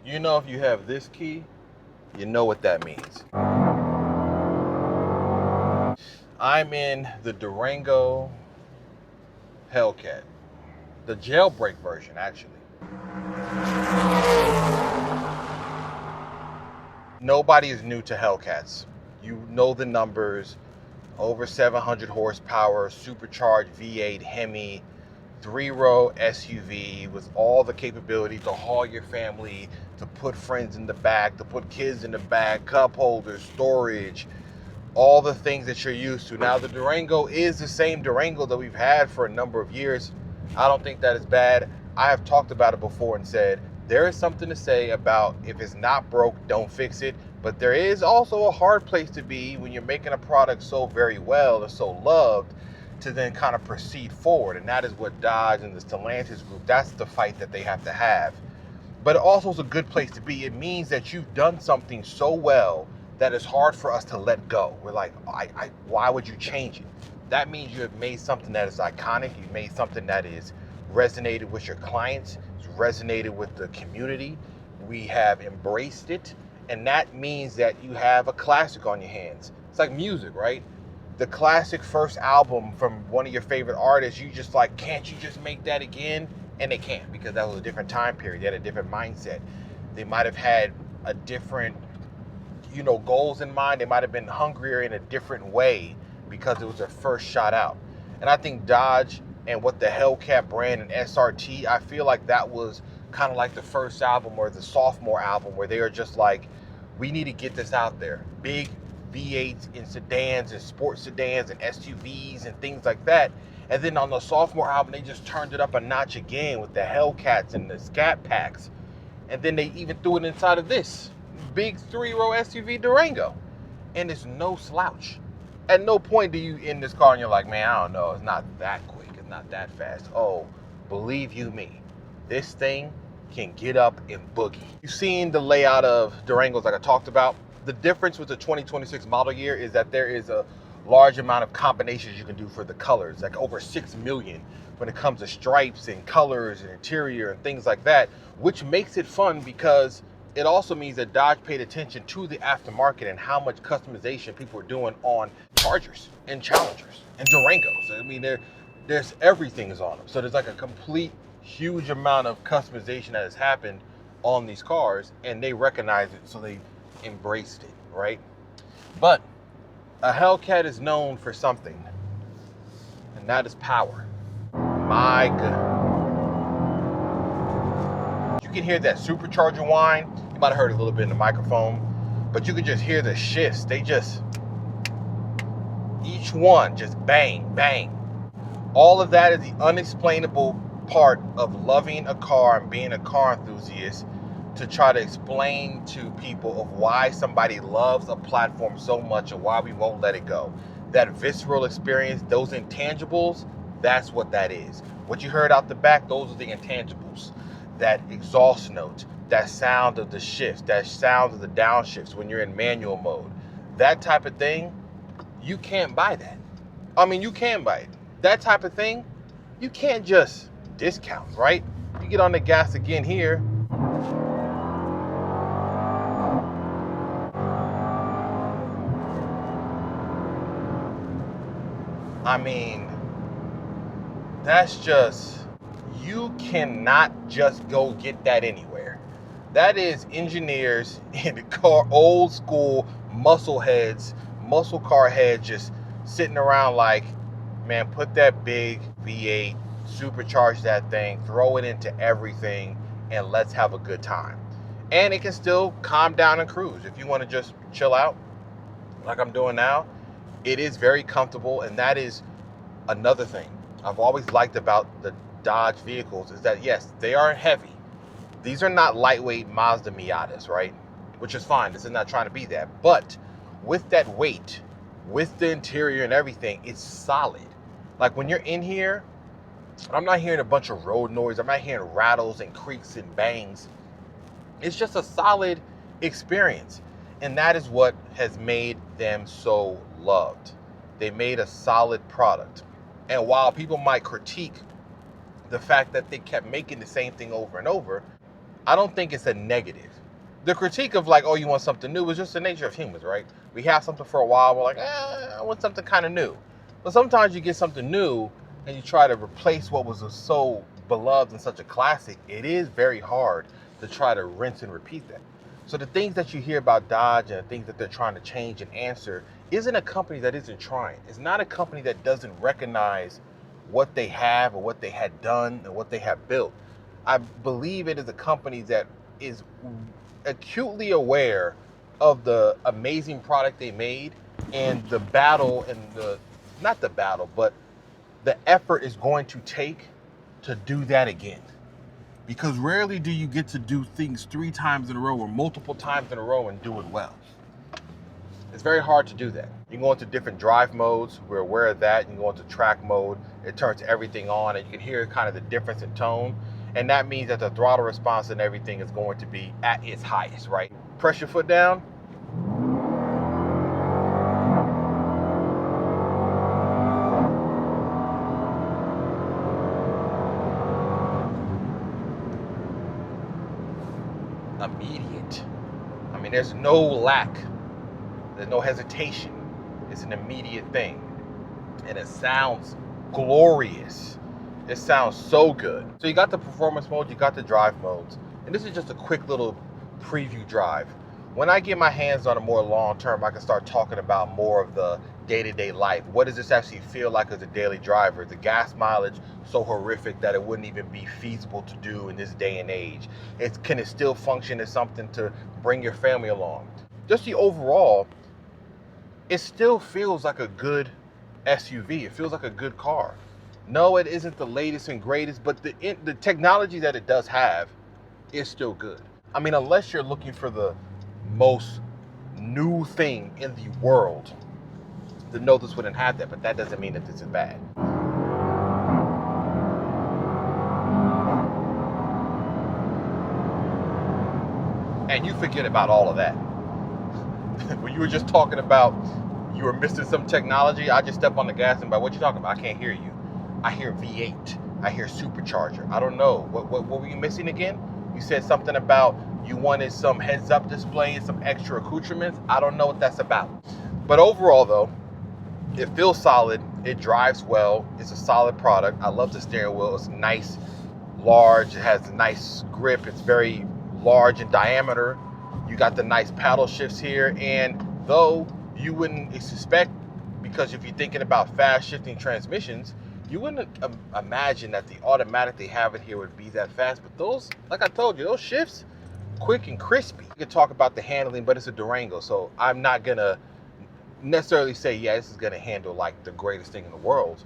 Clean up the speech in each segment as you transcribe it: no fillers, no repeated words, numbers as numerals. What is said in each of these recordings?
You know, if you have this key, you know what that means. I'm in the Durango Hellcat, the jailbreak version, actually. Nobody is new to Hellcats. You know the numbers. Over 700 horsepower, supercharged V8 HEMI, 3-row SUV with all the capability to haul your family, to put friends in the back, to put kids in the back, cup holders, storage, all the things that you're used to. Now, the Durango is the same Durango that we've had for a number of years. I don't think that is bad. I have talked about it before and said there is something to say about if it's not broke, don't fix it. But there is also a hard place to be when you're making a product so very well and so loved to then kind of proceed forward. And that is what Dodge and the Stellantis group, that's the fight that they have to have. But it also is a good place to be. It means that you've done something so well that it's hard for us to let go. We're like, why would you change it? That means you have made something that is iconic. You've made something that is resonated with your clients, it's resonated with the community. We have embraced it. And that means that you have a classic on your hands. It's like music, right? The classic first album from one of your favorite artists, you just like, can't you just make that again? And they can't, because that was a different time period. They had a different mindset. They might have had a different, goals in mind. They might have been hungrier in a different way because it was their first shot out. And I think Dodge and what the Hellcat brand and SRT, I feel like that was kind of like the first album or the sophomore album where they are just like, we need to get this out there. Big V8s in sedans and sports sedans and SUVs and things like that. And then on the sophomore album, they just turned it up a notch again with the Hellcats and the Scat Packs. And then they even threw it inside of this big 3-row SUV Durango. And it's no slouch. At no point do you in this car and you're like, man, I don't know, it's not that quick, it's not that fast. Oh, believe you me, this thing can get up and boogie. You've seen the layout of Durangos like I talked about. The difference with the 2026 model year is that there is a large amount of combinations you can do for the colors, like over 6 million when it comes to stripes and colors and interior and things like that, which makes it fun because it also means that Dodge paid attention to the aftermarket and how much customization people are doing on Chargers and Challengers and Durangos. I mean, there's everything is on them. So there's like a complete huge amount of customization that has happened on these cars, and they recognize it, so they embraced it, right? But a Hellcat is known for something, and that is power. My goodness. You can hear that supercharger whine. You might have heard it a little bit in the microphone, but you can just hear the shifts. They just, each one just bang, bang. All of that is the unexplainable part of loving a car and being a car enthusiast, to try to explain to people of why somebody loves a platform so much and why we won't let it go. That visceral experience, those intangibles, that's what that is. What you heard out the back, those are the intangibles. That exhaust note, that sound of the shifts, that sound of the downshifts when you're in manual mode. That type of thing, you can't buy that. I mean, you can buy it. That type of thing, you can't just discount, right? You get on the gas again here. I mean, that's just, you cannot just go get that anywhere. That is engineers in the car, old school muscle car heads just sitting around like, man, put that big V8, supercharge that thing, throw it into everything, and let's have a good time. And it can still calm down and cruise. If you want to just chill out, like I'm doing now, it is very comfortable. And that is another thing I've always liked about the Dodge vehicles, is that yes, they are heavy. These are not lightweight Mazda Miatas, right? Which is fine. This is not trying to be that. But with that weight, with the interior and everything, it's solid. Like when you're in here, I'm not hearing a bunch of road noise. I'm not hearing rattles and creaks and bangs. It's just a solid experience. And that is what has made them so loved. They made a solid product. And while people might critique the fact that they kept making the same thing over and over, I don't think it's a negative. The critique of like, oh, you want something new is just the nature of humans, right? We have something for a while, we're like, I want something kind of new. But sometimes you get something new and you try to replace what was so beloved and such a classic. It is very hard to try to rinse and repeat that. So the things that you hear about Dodge and the things that they're trying to change and answer isn't a company that isn't trying. It's not a company that doesn't recognize what they have or what they had done and what they have built. I believe it is a company that is acutely aware of the amazing product they made and the battle and not the battle, but the effort is going to take to do that again. Because rarely do you get to do things 3 times in a row or multiple times in a row and do it well. It's very hard to do that. You can go into different drive modes. We're aware of that. You can go into track mode. It turns everything on and you can hear kind of the difference in tone. And that means that the throttle response and everything is going to be at its highest, right? Press your foot down. Immediate. I mean, there's no lack. There's no hesitation. It's an immediate thing. And it sounds glorious. It sounds so good. So you got the performance mode, you got the drive modes. And this is just a quick little preview drive. When I get my hands on it more long term, I can start talking about more of the day-to-day life. What does this actually feel like as a daily driver? The gas mileage so horrific that it wouldn't even be feasible to do in this day and age. Can it still function as something to bring your family along? Just the overall, it still feels like a good SUV. It feels like a good car. No, it isn't the latest and greatest, but the technology that it does have is still good. I mean, unless you're looking for the most new thing in the world, then no, this wouldn't have that, but that doesn't mean that this is bad. And you forget about all of that. When you were just talking about you were missing some technology, I just step on the gas and by what you talking about? I can't hear you. I hear V8. I hear supercharger. I don't know. What were you missing again? You said something about you wanted some heads-up display and some extra accoutrements. I don't know what that's about. But overall, though, it feels solid. It drives well. It's a solid product. I love the steering wheel. It's nice, large. It has a nice grip. It's very large in diameter. You got the nice paddle shifts here. And though you wouldn't suspect, because if you're thinking about fast shifting transmissions, you wouldn't imagine that the automatic they have in here would be that fast. But those, like I told you, those shifts, quick and crispy. You can talk about the handling, but it's a Durango, so I'm not gonna necessarily say, yeah, this is gonna handle like the greatest thing in the world,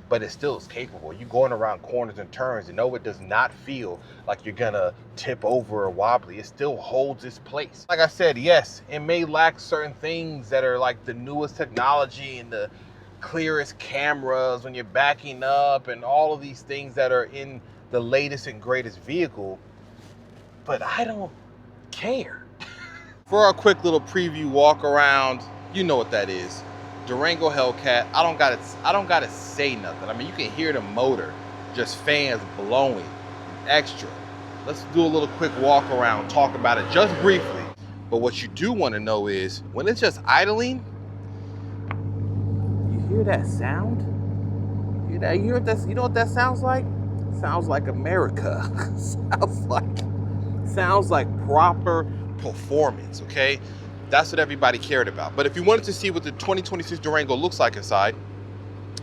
but it still is capable. You going around corners and turns, and no, it does not feel like you're gonna tip over or wobbly. It still holds its place. Like I said, yes, it may lack certain things that are like the newest technology and the clearest cameras when you're backing up and all of these things that are in the latest and greatest vehicle, but I don't care. For our quick little preview walk around, you know what that is. Durango Hellcat. I don't gotta say nothing. I mean, you can hear the motor, just fans blowing extra. Let's do a little quick walk around, talk about it just briefly. But what you do want to know is when it's just idling, you hear that sound? You hear that? You know what that sounds like? Sounds like America. sounds like proper performance, okay? That's what everybody cared about. But if you wanted to see what the 2026 Durango looks like inside,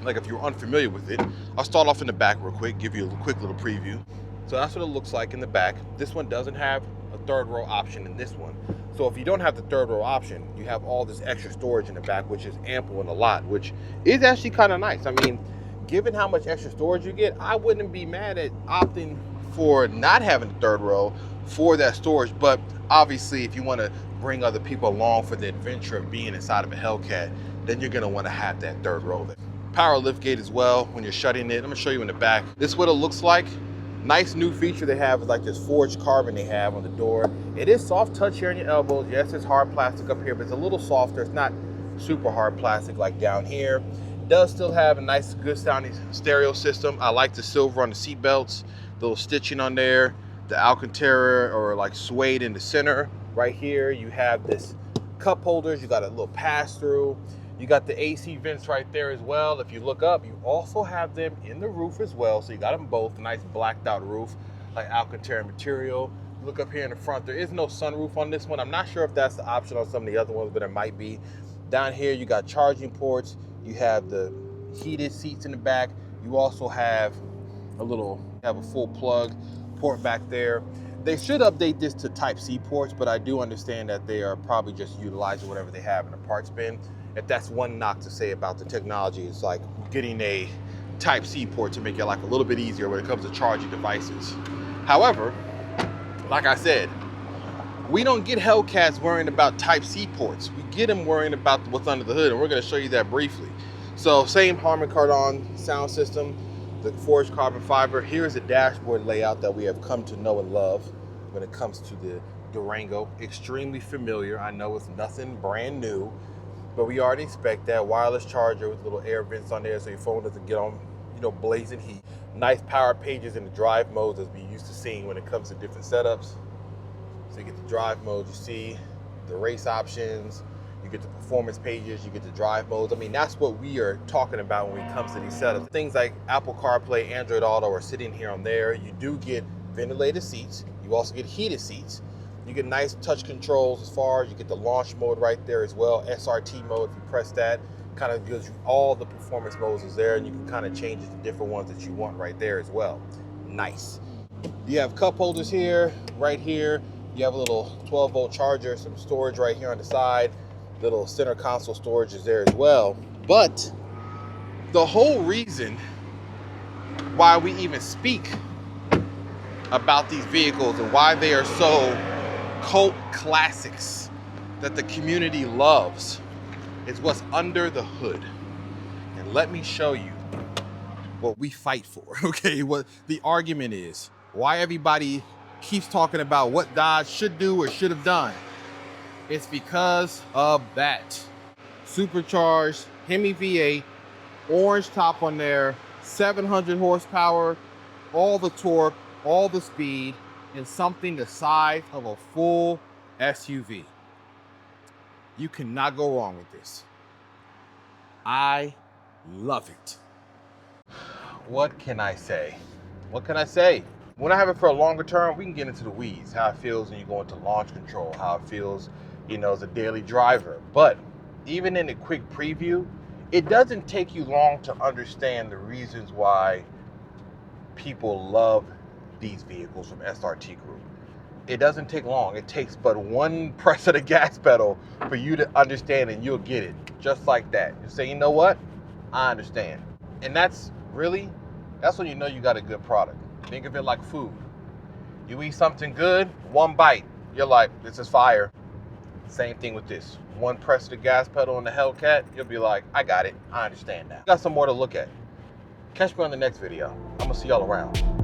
like if you're unfamiliar with it, I'll start off in the back real quick, give you a quick little preview. So that's what it looks like in the back. This one doesn't have a third row option in this one. So if you don't have the third row option, you have all this extra storage in the back, which is ample in a lot, which is actually kind of nice. I mean, given how much extra storage you get, I wouldn't be mad at opting for not having the third row for that storage. But obviously, if you want to bring other people along for the adventure of being inside of a Hellcat, then you're going to want to have that third row there. Power lift gate as well when you're shutting it. I'm going to show you in the back. This is what it looks like. Nice new feature they have is like this forged carbon they have on the door. It is soft touch here on your elbows. Yes, it's hard plastic up here, but it's a little softer. It's not super hard plastic like down here. It does still have a nice, good sounding stereo system. I like the silver on the seat belts, little stitching on there. the Alcantara or like suede in the center. Right here, you have this cup holders. You got a little pass through. You got the AC vents right there as well. If you look up, you also have them in the roof as well. So you got them both, nice blacked out roof, like Alcantara material. Look up here in the front, there is no sunroof on this one. I'm not sure if that's the option on some of the other ones, but it might be. Down here, you got charging ports. You have the heated seats in the back. You also have a full plug port back there. They should update this to Type-C ports, but I do understand that they are probably just utilizing whatever they have in the parts bin. If that's one knock to say about the technology, it's like getting a Type-C port to make it like a little bit easier when it comes to charging devices. However, like I said, we don't get Hellcats worrying about Type-C ports. We get them worrying about what's under the hood, and we're going to show you that briefly. So same Harman Kardon sound system, the forged carbon fiber. Here's the dashboard layout that we have come to know and love when it comes to the Durango. Extremely familiar. I know it's nothing brand new, but we already expect that. Wireless charger with little air vents on there so your phone doesn't get on, blazing heat. Nice power pages in the drive modes as we used to seeing when it comes to different setups. So you get the drive mode, you see the race options, you get the performance pages, you get the drive modes. I mean, that's what we are talking about when it comes to these setups. Things like Apple CarPlay, Android Auto are sitting here on there. You do get ventilated seats. You also get heated seats. You get nice touch controls as far as you get the launch mode right there as well. SRT mode, if you press that, kind of gives you all the performance modes is there, and you can kind of change it to different ones that you want right there as well. Nice. You have cup holders here, right here. You have a little 12-volt charger, some storage right here on the side. Little center console storage is there as well. But the whole reason why we even speak about these vehicles and why they are so cult classics that the community loves is what's under the hood. And let me show you what we fight for, okay? What the argument is, why everybody keeps talking about what Dodge should do or should have done. It's because of that. Supercharged HEMI V8, orange top on there, 700 horsepower, all the torque, all the speed, and something the size of a full SUV. You cannot go wrong with this. I love it. What can I say? What can I say? When I have it for a longer term, we can get into the weeds, how it feels when you go into launch control, how it feels, as a daily driver. But even in a quick preview, it doesn't take you long to understand the reasons why people love these vehicles from SRT Group. It doesn't take long. It takes but one press of the gas pedal for you to understand, and you'll get it just like that. You say, you know what? I understand. And that's when you know you got a good product. Think of it like food. You eat something good, one bite, you're like, this is fire. Same thing with this. One press of the gas pedal on the Hellcat, you'll be like, I got it. I understand now. Got some more to look at. Catch me on the next video. I'm gonna see y'all around.